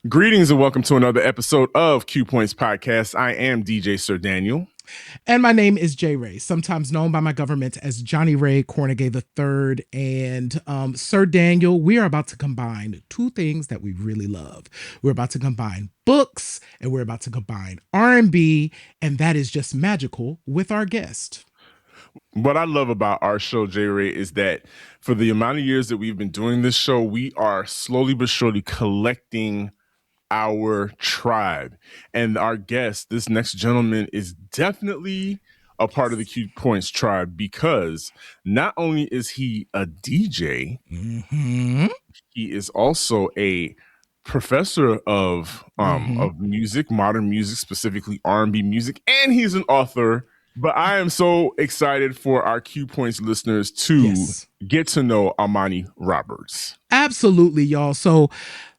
Greetings and welcome to another episode of Q Points Podcast. I am DJ Sir Daniel. And my name is J. Ray, sometimes known by my government as Johnny Ray Cornegay III. And Sir Daniel, we are about to combine two things that we really love. We're about to combine books and we're about to combine R&B, and that is just magical with our guest. What I love about our show, J. Ray, is that for the amount of years that we've been doing this show, we are slowly but surely collecting our tribe. And our guest, this next gentleman, is definitely a part of the Q Points tribe because not only is he a DJ, he is also a professor of music, modern music, specifically R&B music, and he's an author. But I am so excited for our Q Points listeners to get to know Amani Roberts. Absolutely, y'all. So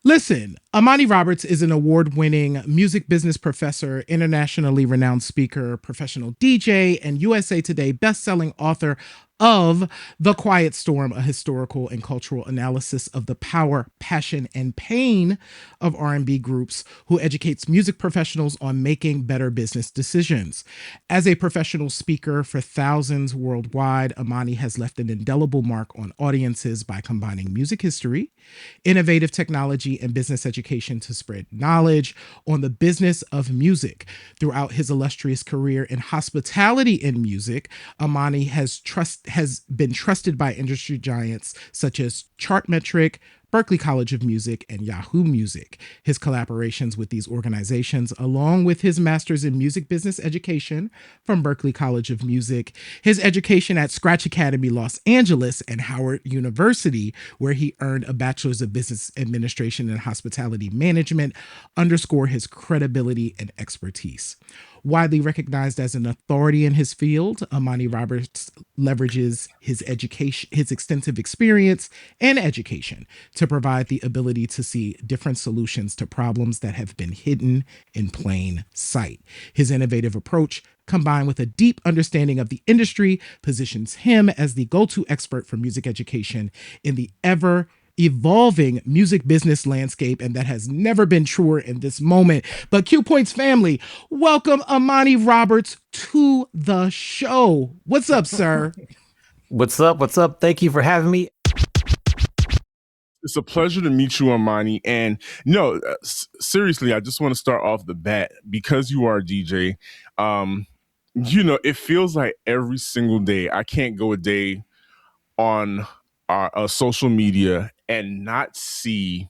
listen, Amani Roberts is an award-winning music business professor, internationally renowned speaker, professional DJ, and USA Today best-selling author of The Quiet Storm, a historical and cultural analysis of the power, passion, and pain of R&B groups, who educates music professionals on making better business decisions. As a professional speaker for thousands worldwide, Amani has left an indelible mark on audiences by combining music history, innovative technology, and business education to spread knowledge on the business of music. Throughout his illustrious career in hospitality in music, Amani has been trusted by industry giants such as Chartmetric, Berklee College of Music, and Yahoo Music. His collaborations with these organizations, along with his master's in music business education from Berklee College of Music, his education at Scratch Academy Los Angeles and Howard University, where he earned a bachelor's of business administration and hospitality management, underscore his credibility and expertise. Widely recognized as an authority in his field, Amani Roberts leverages his extensive experience and education to provide the ability to see different solutions to problems that have been hidden in plain sight. His innovative approach, combined with a deep understanding of the industry, positions him as the go-to expert for music education in the evolving music business landscape, and that has never been truer in this moment. But Q Points family, welcome Amani Roberts to the show. What's up, sir? What's up? What's up? Thank you for having me. It's a pleasure to meet you, Amani. And seriously, I just want to start off the bat because you are a DJ. It feels like every single day I can't go a day on our social media and not see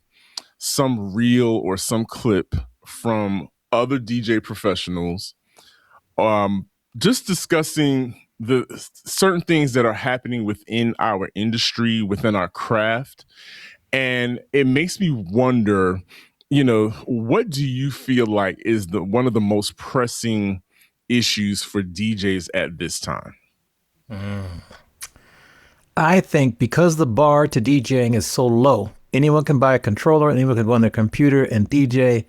some reel or some clip from other DJ professionals just discussing the certain things that are happening within our industry, within our craft. And it makes me wonder, what do you feel like is one of the most pressing issues for DJs at this time? I think because the bar to DJing is so low, anyone can buy a controller, anyone can go on their computer and DJ.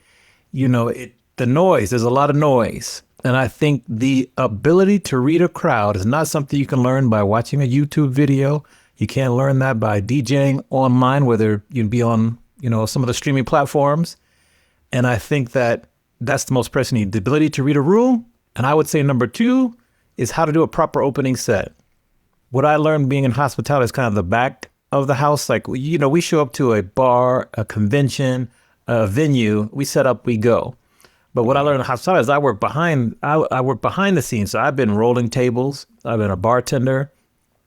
The noise, there's a lot of noise. And I think the ability to read a crowd is not something you can learn by watching a YouTube video. You can't learn that by DJing online, whether you'd be on, some of the streaming platforms. And I think that that's the most pressing need, the ability to read a room. And I would say number two is how to do a proper opening set. What I learned being in hospitality is kind of the back of the house. Like, we show up to a bar, a convention, a venue, we set up, we go. But what I learned in hospitality is I work behind the scenes. So I've been rolling tables. I've been a bartender.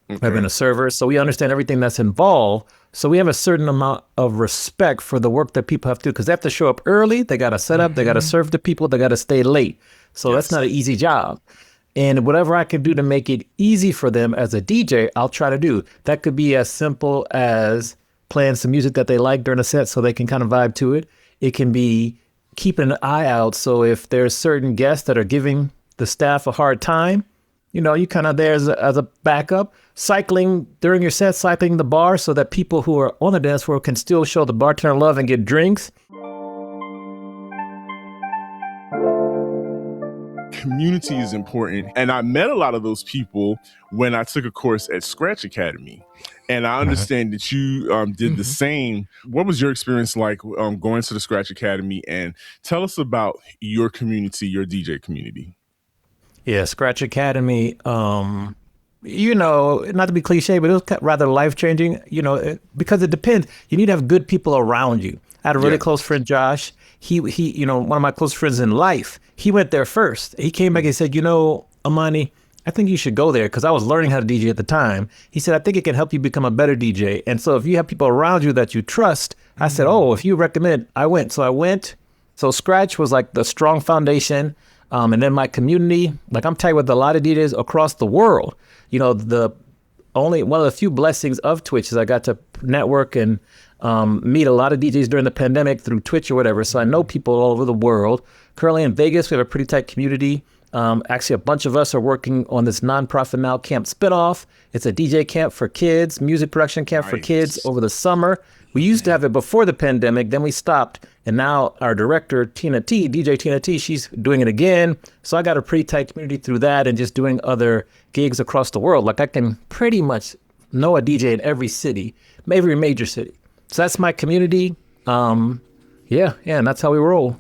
Okay. I've been a server. So we understand everything that's involved. So we have a certain amount of respect for the work that people have to do because they have to show up early. They got to set up. They got to serve the people. They got to stay late. So that's not an easy job. And whatever I can do to make it easy for them as a DJ, I'll try to do. That could be as simple as playing some music that they like during a set so they can kind of vibe to it. It can be keeping an eye out. So if there's certain guests that are giving the staff a hard time, you kind of there as a backup. Cycling during your set, cycling the bar so that people who are on the dance floor can still show the bartender love and get drinks. community is important. And I met a lot of those people when I took a course at Scratch Academy. And I understand that you did the same. What was your experience like going to the Scratch Academy? And tell us about your community, your DJ community. Yeah, Scratch Academy, you know, not to be cliche, but it was rather life-changing, you know, because it depends. You need to have good people around you. I had a really close friend, Josh. He, you know, one of my close friends in life, he went there first. He came back and said, you know, Amani, I think you should go there, because I was learning how to DJ at the time. He said, I think it can help you become a better DJ. And so if you have people around you that you trust, I said, oh, if you recommend, I went. So I went. So Scratch was like the strong foundation. And then my community, like I'm tight with a lot of DJs across the world. You know, one of the few blessings of Twitch is I got to network and meet a lot of DJs during the pandemic through Twitch or whatever. So I know people all over the world. Currently in Vegas, we have a pretty tight community. Actually, a bunch of us are working on this nonprofit now camp spinoff. It's a DJ camp for kids, music production camp for kids over the summer. We used to have it before the pandemic, then we stopped. And now our director, DJ Tina T, she's doing it again. So I got a pretty tight community through that and just doing other gigs across the world. Like I can pretty much know a DJ in every city, every major city. So that's my community. Yeah, and that's how we roll.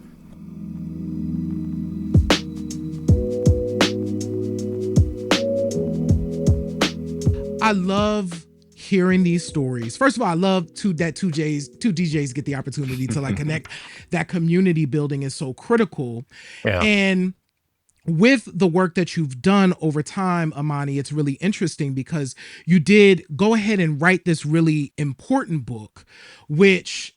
I love hearing these stories. First of all, I love that two DJs get the opportunity to like connect. That community building is so critical. Yeah. And with the work that you've done over time, Amani, it's really interesting because you did go ahead and write this really important book, which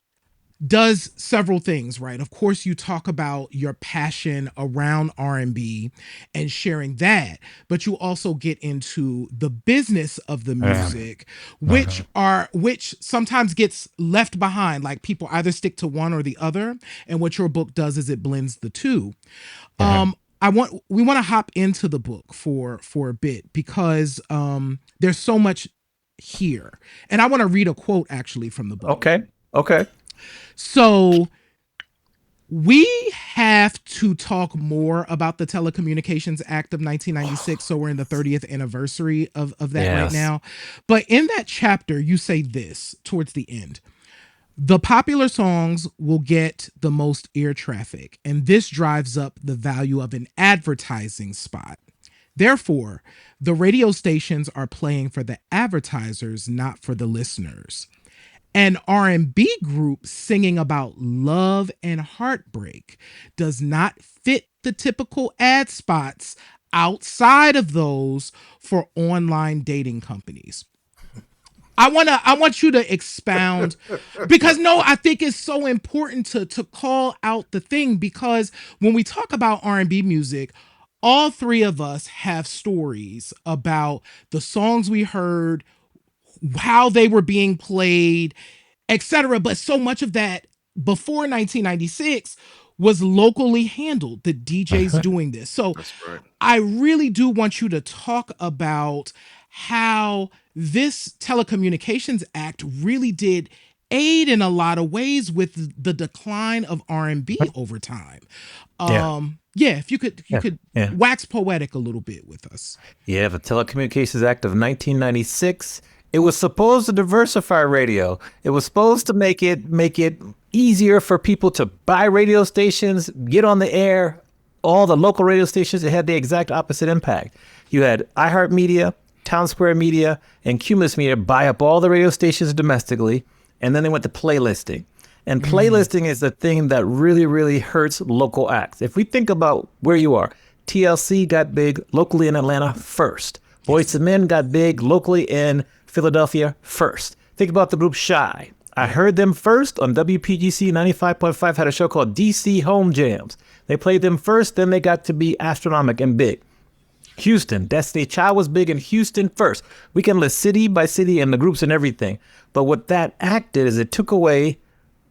does several things, right? Of course, you talk about your passion around R&B and sharing that, but you also get into the business of the music, which sometimes gets left behind. Like people either stick to one or the other, and what your book does is it blends the two. We want to hop into the book for a bit because there's so much here, and I want to read a quote actually from the book. Okay. So we have to talk more about the Telecommunications Act of 1996. So we're in the 30th anniversary of that right now. But in that chapter, you say this towards the end. The popular songs will get the most ear traffic, and this drives up the value of an advertising spot. Therefore, the radio stations are playing for the advertisers, not for the listeners. An R&B group singing about love and heartbreak does not fit the typical ad spots outside of those for online dating companies. I want you to expound because I think it's so important to call out the thing, because when we talk about R&B music, all three of us have stories about the songs we heard, how they were being played, etc. But so much of that before 1996 was locally handled, the DJs doing this. So I really do want you to talk about how this Telecommunications Act really did aid in a lot of ways with the decline of R&B over time. If you could wax poetic a little bit with us. Yeah, the Telecommunications Act of 1996. It was supposed to diversify radio. It was supposed to make it easier for people to buy radio stations, get on the air. All the local radio stations, it had the exact opposite impact. You had iHeartMedia, Town Square Media, and Cumulus Media buy up all the radio stations domestically, and then they went to playlisting. And playlisting is the thing that really, really hurts local acts. If we think about where you are, TLC got big locally in Atlanta first. Boyz II Men got big locally in Philadelphia first. Think about the group Shy. I heard them first on WPGC 95.5, had a show called DC Home Jams. They played them first, then they got to be astronomical and big. Houston, Destiny Child was big in Houston first. We can list city by city and the groups and everything. But what that act did is it took away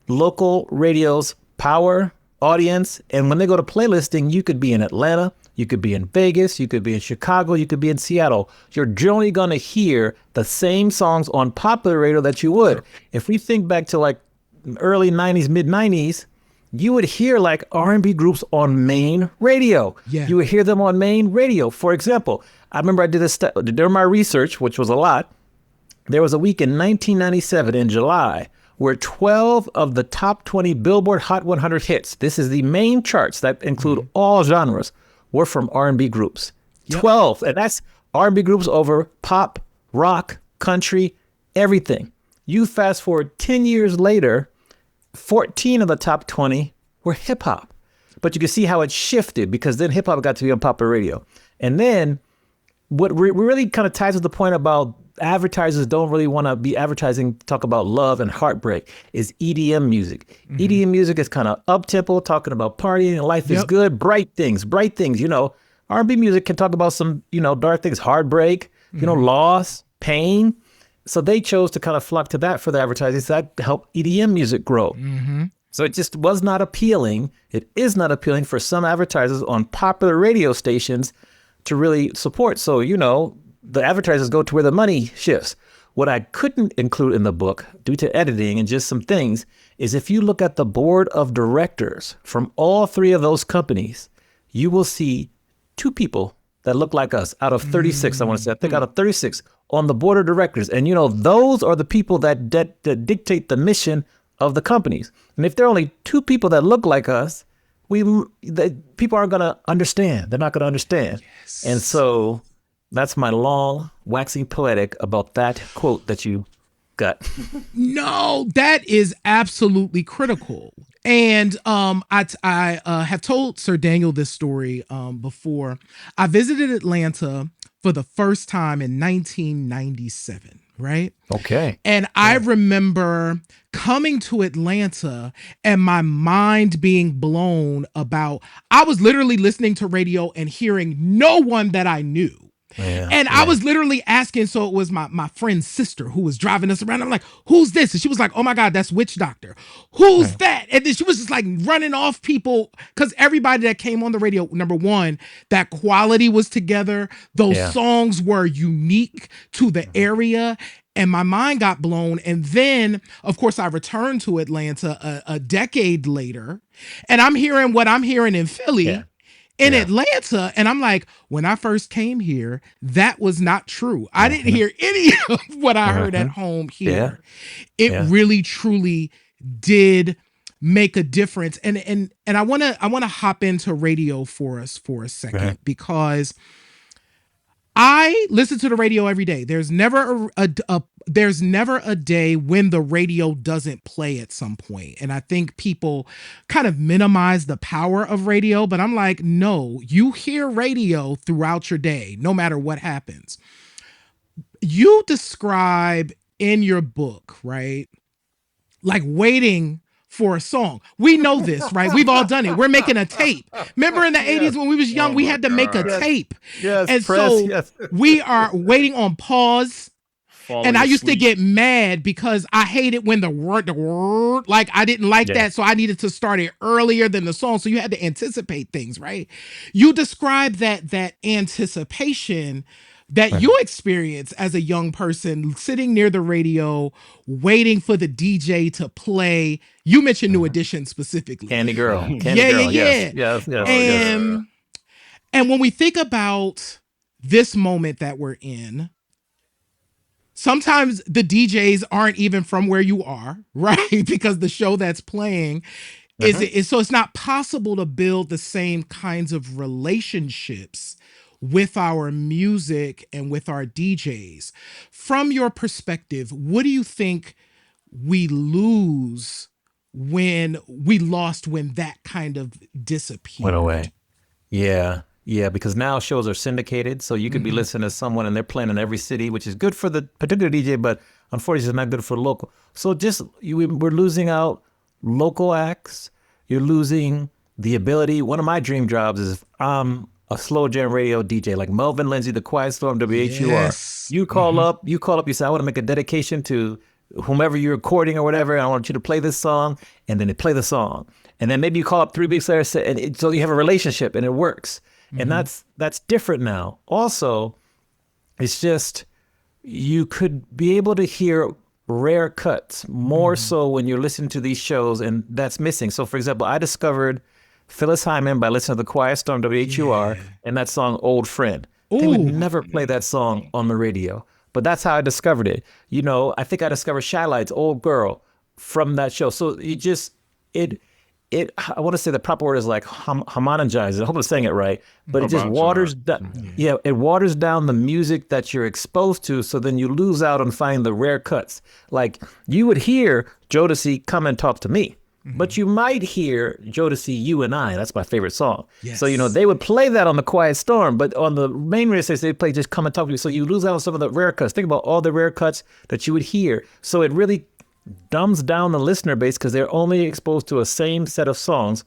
local radio's power, audience, and when they go to playlisting, you could be in Atlanta, you could be in Vegas, you could be in Chicago, you could be in Seattle. You're generally going to hear the same songs on popular radio that you would. If we think back to like early 90s, mid 90s, you would hear like R&B groups on main radio. Yeah. You would hear them on main radio. For example, I remember I did this during my research, which was a lot. There was a week in 1997 in July where 12 of the top 20 Billboard Hot 100 hits, this is the main charts that include all genres, were from R&B groups. Yep. 12, and that's R&B groups over pop, rock, country, everything. You fast forward 10 years later, 14 of the top 20 were hip hop. But you can see how it shifted because then hip hop got to be on popular radio. And then what really kind of ties to the point about advertisers don't really want to be advertising, talk about love and heartbreak, is EDM music. Mm-hmm. EDM music is kind of up-tempo, talking about partying and life is good, bright things, you know. R&B music can talk about some, you know, dark things, heartbreak, you know, loss, pain. So they chose to kind of flock to that for the advertising. So that helped EDM music grow. Mm-hmm. So it just was not appealing. It is not appealing for some advertisers on popular radio stations to really support. So, you know, the advertisers go to where the money shifts. What I couldn't include in the book, due to editing and just some things, is if you look at the board of directors from all three of those companies, you will see 2 people that look like us out of 36, I want to say, I think out of 36 on the board of directors. And, you know, those are the people that dictate the mission of the companies. And if there are only 2 people that look like us, people aren't going to understand. They're not going to understand. Yes. And so that's my long waxing poetic about that quote that you got. No, that is absolutely critical. And I have told Sir Daniel this story before. I visited Atlanta for the first time in 1997, right? Okay. And I remember coming to Atlanta and my mind being blown about, I was literally listening to radio and hearing no one that I knew. I was literally asking, so it was my friend's sister who was driving us around. I'm like, who's this? And she was like, oh my God, that's Witch Doctor. Who's that? And then she was just like running off people because everybody that came on the radio, number one, that quality was together. Those songs were unique to the area. And my mind got blown. And then, of course, I returned to Atlanta a decade later. And I'm hearing what I'm hearing in Philly. In Atlanta, and I'm like, when I first came here, that was not true. I didn't hear any of what I heard at home here. It really, truly did make a difference. And I wanna hop into radio for us for a second because I listen to the radio every day. There's never there's never a day when the radio doesn't play at some point. And I think people kind of minimize the power of radio, but I'm like, no, you hear radio throughout your day, no matter what happens. You describe in your book, right? Like waiting for a song. We know this, right? We've all done it. We're making a tape. Remember in the 80s when we was young, we had to make a tape. And so we are waiting on pause. And I used to get mad because I hated when the word, like I didn't like that. So I needed to start it earlier than the song. So you had to anticipate things, right? You describe that anticipation that you experience as a young person sitting near the radio, waiting for the DJ to play. You mentioned New Edition specifically. Candy Girl. Yes. And when we think about this moment that we're in, sometimes the DJs aren't even from where you are, right? Because the show that's playing is so it's not possible to build the same kinds of relationships with our music and with our DJs. From your perspective, what do you think we lose when that kind of disappeared? Went away. Yeah, because now shows are syndicated, so you could be listening to someone and they're playing in every city, which is good for the particular DJ, but unfortunately it's not good for the local. So we're losing out local acts. You're losing the ability. One of my dream jobs is if I'm a slow jam radio DJ like Melvin Lindsay, The Quiet Storm, WHUR. Yes. You call up, you say, I want to make a dedication to whomever you're recording or whatever, and I want you to play this song, and then they play the song. And then maybe you call up 3 weeks later, so you have a relationship, and it works. And that's different now. Also, it's just, you could be able to hear rare cuts, more so when you're listening to these shows, and that's missing. So, for example, I discovered Phyllis Hyman by listening to the Quiet Storm WHUR and that song Old Friend. They would Ooh. never play that song on the radio, but that's how I discovered it. You know, I think I discovered Shy Light's Old Girl from that show. So I want to say the proper word is like homogenizes. I hope I'm saying it right, but it just waters down. Yeah, it waters down the music that you're exposed to. So then you lose out on finding the rare cuts. Like you would hear Jodeci Come and Talk to Me, but you might hear Jodeci You and I. That's my favorite song. Yes. So, you know, they would play that on the Quiet Storm, but on the main radio station, they play just Come and Talk to Me. So you lose out on some of the rare cuts. Think about all the rare cuts that you would hear. So it really dumbs down the listener base because they're only exposed to a same set of songs.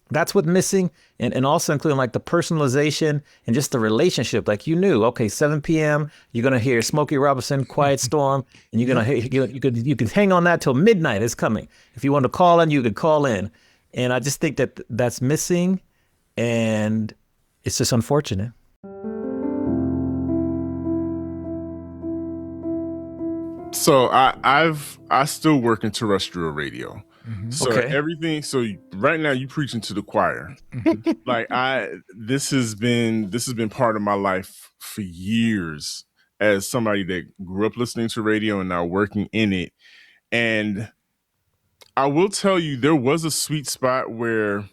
That's what's missing. And also including like the personalization and just the relationship. Like you knew, okay, 7 p.m., you're going to hear Smokey Robinson, Quiet Storm, and you're going to you could hang on that till midnight. It's coming. If you want to call in, you could call in. And I just think that that's missing, and it's just unfortunate. So I still work in terrestrial radio. So everything. So right now you preaching to the choir. Like this has been part of my life for years as somebody that grew up listening to radio and now working in it. And I will tell you, there was a sweet spot where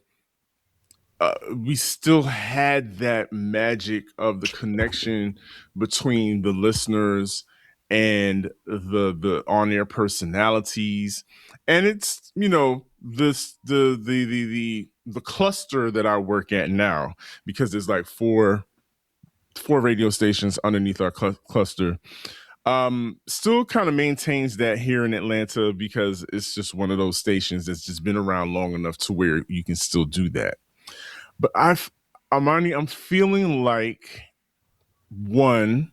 we still had that magic of the connection between the listeners and the on-air personalities. And it's, you know, the cluster that I work at now, because there's like four radio stations underneath our cluster, still kind of maintains that here in Atlanta, because it's just one of those stations that's just been around long enough to where you can still do that. But Amani, I'm feeling like, one,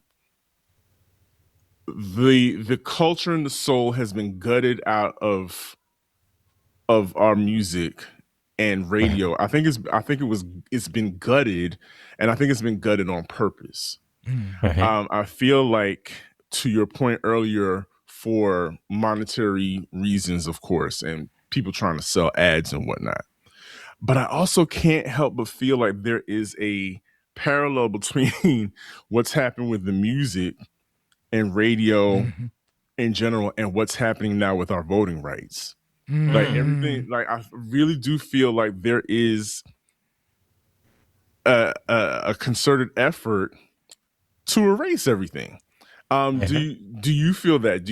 the culture and the soul has been gutted out of our music and radio. I think it's been gutted, and I think it's been gutted on purpose. I feel like, to your point earlier, for monetary reasons, of course, and people trying to sell ads and whatnot. But I also can't help but feel like there is a parallel between what's happened with the music and radio in general and what's happening now with our voting rights. Like everything, like I really do feel like there is a concerted effort to erase everything. Do you feel that?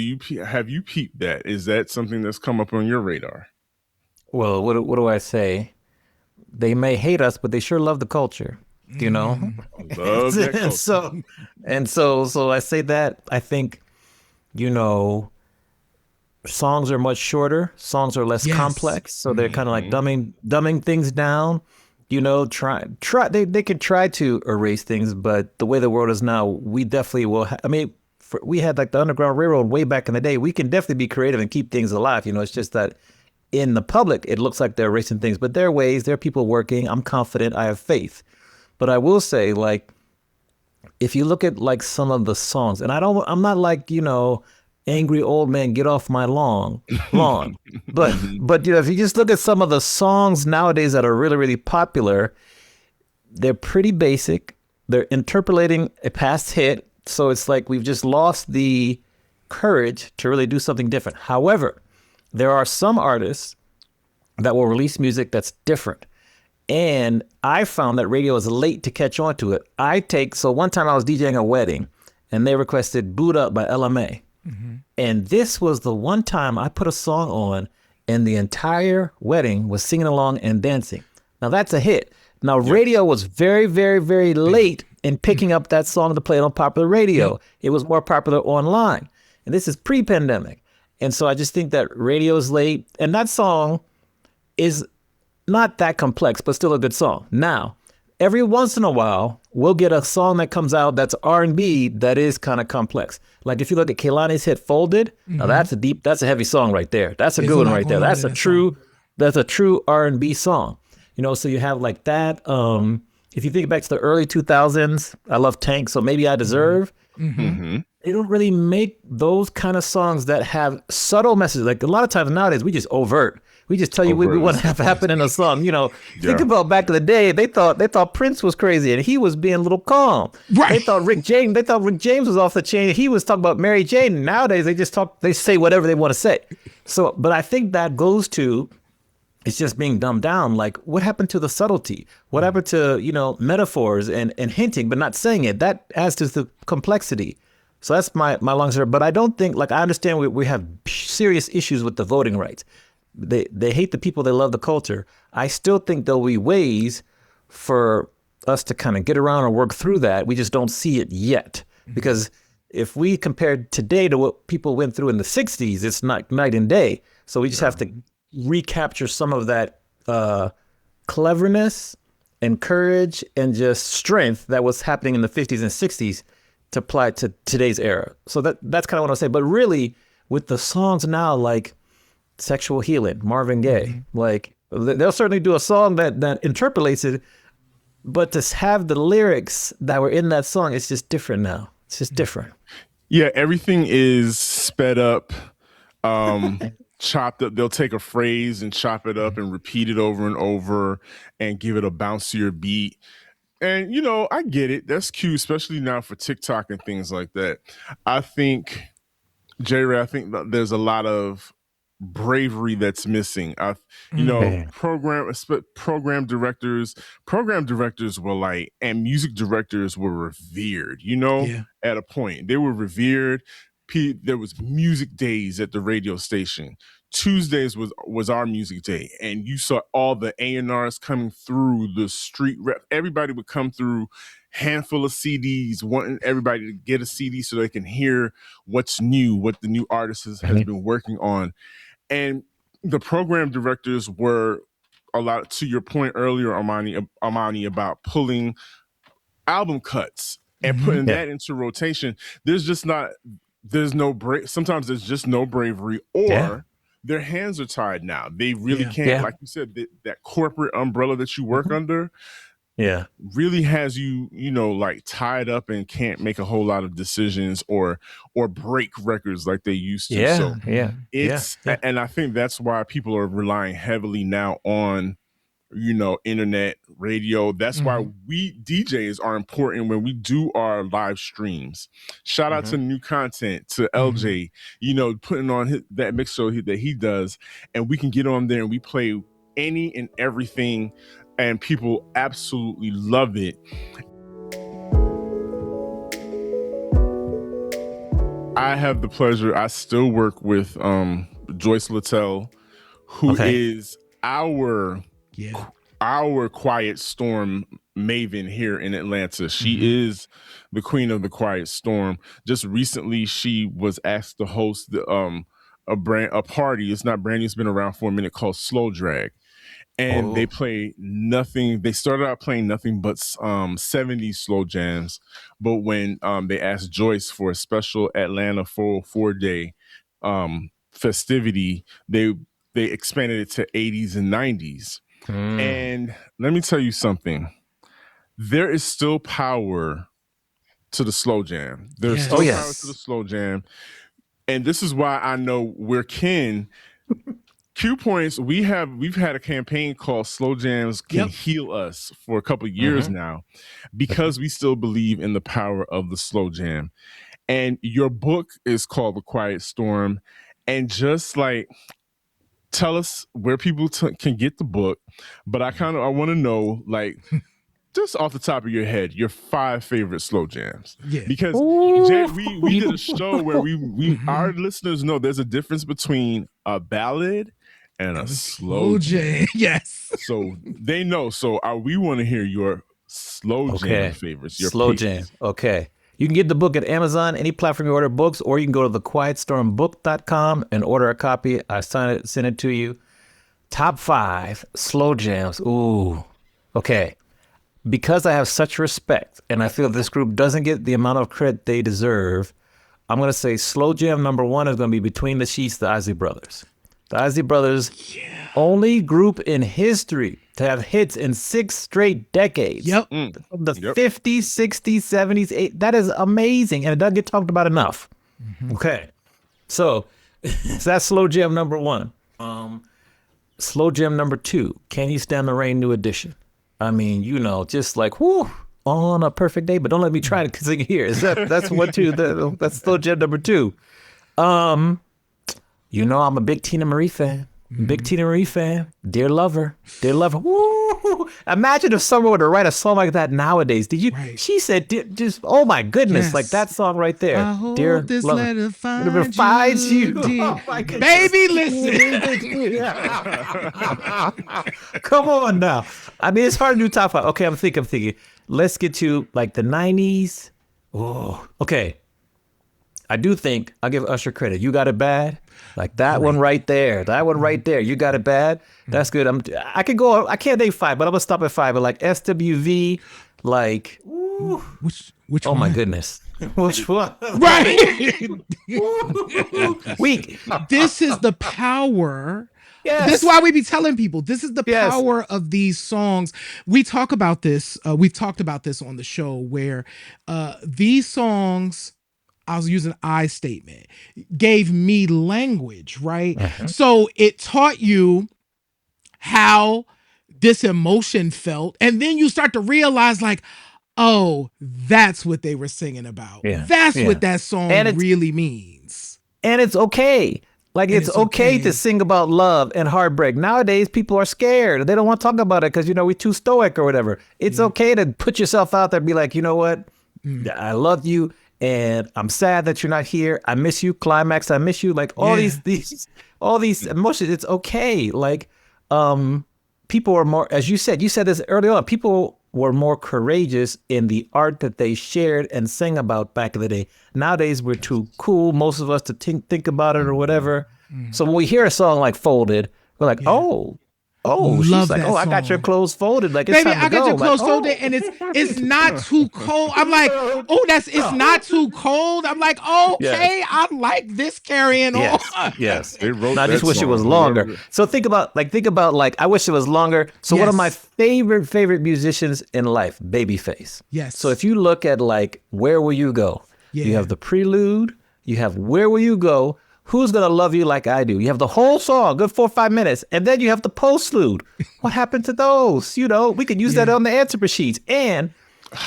Have you peeped that? Is that something that's come up on your radar? Well, what do I say? They may hate us, but they sure love the culture, you know? Love that culture. So I say that. I think, you know, songs are much shorter. Songs are less complex. So they're kind of like dumbing things down. You know, they could try to erase things, but the way the world is now, we definitely will. We had like the Underground Railroad way back in the day. We can definitely be creative and keep things alive. You know, it's just that in the public, it looks like they're erasing things, but there are ways, there are people working. I'm confident, I have faith. But I will say, like, if you look at like some of the songs, and I'm not like, you know, angry old man, get off my lawn. But you know, if you just look at some of the songs nowadays that are really, really popular, they're pretty basic. They're interpolating a past hit. So it's like we've just lost the courage to really do something different. However, there are some artists that will release music that's different. And I found that radio is late to catch on to it. So one time I was DJing a wedding and they requested Boot Up by LMA. And this was the one time I put a song on and the entire wedding was singing along and dancing. Now that's a hit. Now radio was very, very, very late in picking up that song to play it on popular radio. It was more popular online. And this is pre-pandemic. And so I just think that radio is late. And that song is not that complex, but still a good song. Now, every once in a while, we'll get a song that comes out that's R&B that is kind of complex. Like if you look at Kehlani's hit Folded, now that's a heavy song right there. That's a good one right there. That's a true R&B song. You know, so you have like that. If you think back to the early 2000s, I love Tank, so Maybe I Deserve. And they don't really make those kind of songs that have subtle messages. Like a lot of times nowadays, we just overt. We just tell you what we want to have happen in a song. You know, think about back in the day, they thought Prince was crazy and he was being a little calm. Right. They thought Rick James was off the chain. He was talking about Mary Jane. Nowadays, they say whatever they want to say. So, but I think that goes to, it's just being dumbed down. Like, what happened to the subtlety? What happened to, you know, metaphors and hinting, but not saying it? That adds to the complexity. So that's my long answer. But I don't think, like, I understand we have serious issues with the voting rights. They hate the people, they love the culture. I still think there'll be ways for us to kind of get around or work through that. We just don't see it yet. Because if we compared today to what people went through in the 60s, it's not night and day. So we just have to recapture some of that cleverness and courage and just strength that was happening in the 50s and 60s to apply to today's era. So that's kind of what I say. But really, with the songs now, like Sexual Healing, Marvin Gaye, like they'll certainly do a song that interpolates it, but to have the lyrics that were in that song, it's just different now. It's just different. Yeah, everything is sped up, chopped up. They'll take a phrase and chop it up and repeat it over and over and give it a bouncier beat. And, you know, I get it. That's cute, especially now for TikTok and things like that. I think, J-Ray, I think that there's a lot of bravery that's missing. You know, program directors were like, and music directors were revered, you know, at a point. They were revered. There was music days at the radio station. Tuesdays was our music day, and you saw all the A&Rs coming through the street rep. Everybody would come through, handful of CDs, wanting everybody to get a CD so they can hear what's new, what the new artist has been working on. And the program directors were a lot, to your point earlier, Amani, about pulling album cuts and putting that into rotation. Sometimes there's just no bravery, or their hands are tied now. They really can't, like you said, that corporate umbrella that you work under really has you know, like tied up and can't make a whole lot of decisions or break records like they used to. And I think that's why people are relying heavily now on, you know, internet, radio. That's why we DJs are important when we do our live streams. Shout out to New Content, to LJ, you know, putting on that mix show that he does, and we can get on there and we play any and everything, and people absolutely love it. I have the pleasure, I still work with Joyce Littell, who is our Quiet Storm maven here in Atlanta. She is the queen of the Quiet Storm. Just recently, she was asked to host a party. It's not brand new, it's been around for a minute, called Slow Drag. And they play nothing. They started out playing nothing but 70s slow jams. But when they asked Joyce for a special Atlanta 404-day festivity, they expanded it to 80s and 90s. And let me tell you something. There is still power to the slow jam. There's still power to the slow jam. And this is why I know we're kin. Q Points, we've had a campaign called Slow Jams Can Heal Us for a couple of years now, because we still believe in the power of the slow jam. And your book is called The Quiet Storm. And just like, tell us where people can get the book. But I want to know, like, just off the top of your head, your 5 favorite slow jams. Yeah. Because Jay, we did a show where our listeners know there's a difference between a ballad and a slow jam. Yes. So they know. So we want to hear your slow jam favorites. Your slow jam. Okay. You can get the book at Amazon, any platform you order books, or you can go to thequietstormbook.com and order a copy. I send it to you. Top 5 slow jams. Ooh. Okay. Because I have such respect and I feel this group doesn't get the amount of credit they deserve, I'm going to say slow jam number 1 is going to be Between the Sheets, the Isley Brothers. The Isley Brothers, only group in history to have hits in 6 straight decades. Yep. From the 50s, 60s, 70s, 80s. That is amazing. And it doesn't get talked about enough. Okay. So that's slow jam number 1. Slow jam number 2, Can You Stand the Rain, New Edition. I mean, you know, just like, whoo, on a perfect day, but don't let me try to sing it here. That's 1, 2, that's slow jam number 2. You know, I'm a big Tina Marie fan. Big Tina Marie fan. Dear Lover. Dear Lover. Woo! Imagine if someone were to write a song like that nowadays. Did you? Right. She said, just, oh my goodness, like that song right there. I hope Dear this Lover. letter finds you. Oh my goodness. Baby, listen. Come on now. I mean, it's hard to do top 5. Okay, I'm thinking. Let's get to like the 90s. Oh, okay. I do think I'll give Usher credit. You Got It Bad. Like that one right there. That one right there. You Got It Bad. That's good. I can't name 5, but I'm gonna stop at 5. But like SWV, like Which oh one? my goodness. Which one? Right. Weak. This is the power. Yes. This is why we be telling people. This is the power of these songs. We talk about this. We've talked about this on the show where these songs, I was using I statement, gave me language, right? So it taught you how this emotion felt. And then you start to realize like, oh, that's what they were singing about. Yeah. That's what that song really means. And it's okay. Like it's okay to sing about love and heartbreak. Nowadays, people are scared. They don't want to talk about it because, you know, we're too stoic or whatever. It's okay to put yourself out there and be like, you know what? I love you. And I'm sad that you're not here. I miss you. Climax. I miss you. Like all these emotions. It's okay. Like, people are more, as you said this early on, people were more courageous in the art that they shared and sang about back in the day. Nowadays, we're too cool, most of us, to think about it or whatever. So when we hear a song like Folded, we're like, oh, she's like, I got your clothes folded. Like, it's baby, time to I got go. your clothes folded, and it's not too cold. I'm like, it's not too cold. I'm like, okay, I like this carrying on. Yes. They wrote I just wish it was longer. So think about I wish it was longer. So one of my favorite musicians in life, Babyface. Yes. So if you look at like Where Will You Go? You have the prelude, you have Where Will You Go? Who's Gonna Love You Like I Do? You have the whole song, good 4 or 5 minutes, and then you have the postlude. What happened to those? You know, we could use that on the answer sheets. And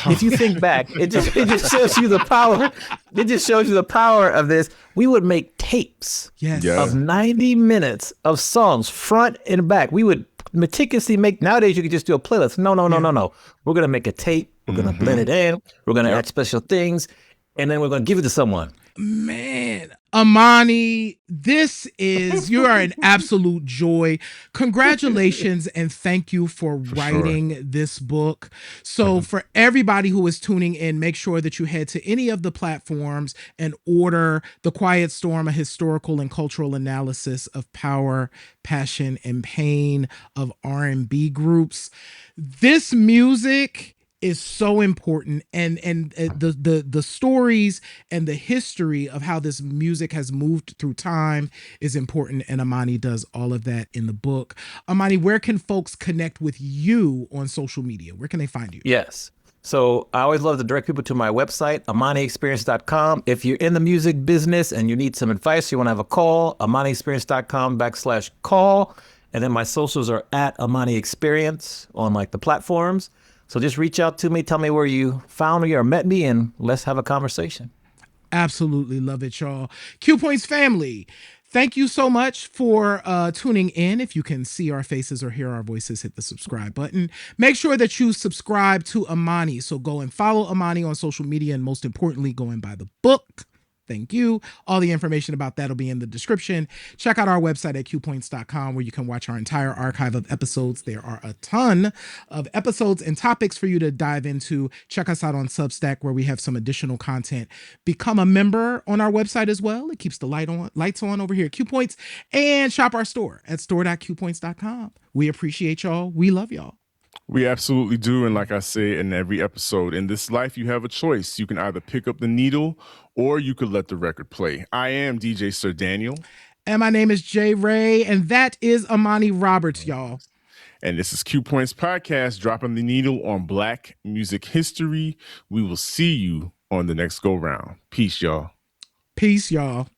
if you think back, it just shows you the power. It just shows you the power of this. We would make tapes of 90 minutes of songs, front and back. We would meticulously make. Nowadays, you could just do a playlist. No. We're gonna make a tape. We're gonna blend it in. We're gonna add special things, and then we're gonna give it to someone. Man, Amani, you are an absolute joy. Congratulations and thank you for writing this book. So for everybody who is tuning in, make sure that you head to any of the platforms and order The Quiet Storm, a historical and cultural analysis of power, passion, and pain of R&B groups. This music is so important, and the stories and the history of how this music has moved through time is important, and Amani does all of that in the book. Amani, where can folks connect with you on social media? Where can they find you? Yes. So I always love to direct people to my website, AmaniExperience.com. If you're in the music business and you need some advice, you want to have a call, AmaniExperience.com/call. And then my socials are at Amani Experience on like the platforms. So just reach out to me, tell me where you found me or met me, and let's have a conversation. Absolutely love it, y'all. Q Points family, thank you so much for tuning in. If you can see our faces or hear our voices, hit the subscribe button. Make sure that you subscribe to Amani. So go and follow Amani on social media, and most importantly, go and buy the book. Thank you. All the information about that will be in the description. Check out our website at qpoints.com where you can watch our entire archive of episodes. There are a ton of episodes and topics for you to dive into. Check us out on Substack where we have some additional content. Become a member on our website as well. It keeps the lights on over here at Q Points, and shop our store at store.qpoints.com. We appreciate y'all. We love y'all. We absolutely do. And like I say in every episode, in this life, you have a choice. You can either pick up the needle or you could let the record play. I am DJ Sir Daniel. And my name is Jay Ray, and that is Amani Roberts, y'all. And this is Q Points Podcast, dropping the needle on Black music history. We will see you on the next go round. Peace, y'all. Peace, y'all.